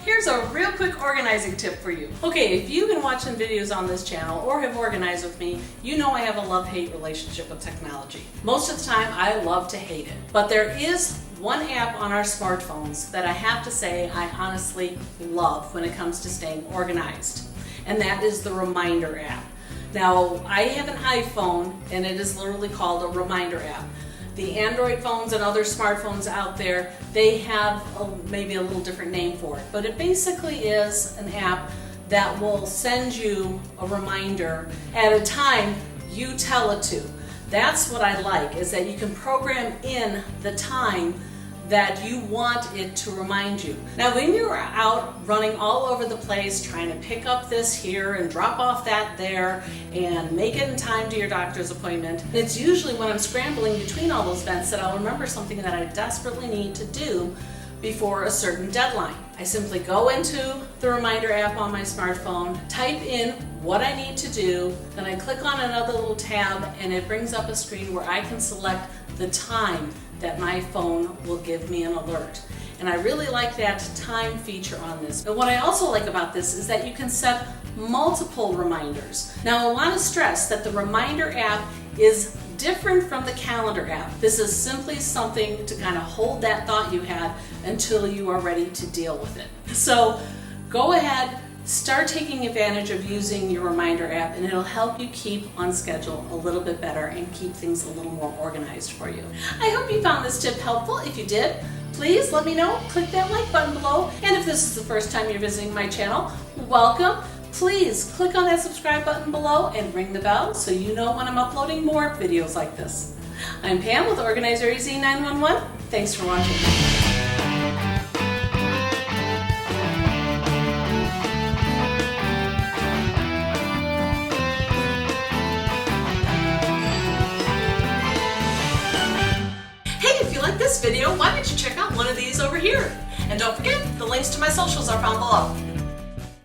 Here's a real quick organizing tip for you. Okay, if you've been watching videos on this channel or have organized with me, you know I have a love-hate relationship with technology. Most of the time, I love to hate it. But there is one app on our smartphones that I have to say I honestly love when it comes to staying organized, and that is the Reminder app. Now, I have an iPhone, and it is literally called a Reminder app. The Android phones and other smartphones out there, they have maybe a little different name for it, but it basically is an app that will send you a reminder at a time you tell it to. That's what I like, is that you can program in the time that you want it to remind you. Now, when you're out running all over the place trying to pick up this here and drop off that there and make it in time to your doctor's appointment, it's usually when I'm scrambling between all those events that I'll remember something that I desperately need to do before a certain deadline. I simply go into the Reminder app on my smartphone, type in what I need to do, then I click on another little tab and it brings up a screen where I can select the time that my phone will give me an alert. And I really like that time feature on this. But what I also like about this is that you can set multiple reminders. Now, I want to stress that the Reminder app is different from the Calendar app. This is simply something to kind of hold that thought you had until you are ready to deal with it. So go ahead, start taking advantage of using your Reminder app, and it'll help you keep on schedule a little bit better and keep things a little more organized for you. I hope you found this tip helpful. If you did, please let me know. Click that like button below. And if this is the first time you're visiting my channel, welcome. Please click on that subscribe button below and ring the bell so you know when I'm uploading more videos like this. I'm Pam with Organizer EZ 911. Thanks for watching. This video, why don't you check out one of these over here? And don't forget, the links to my socials are found below.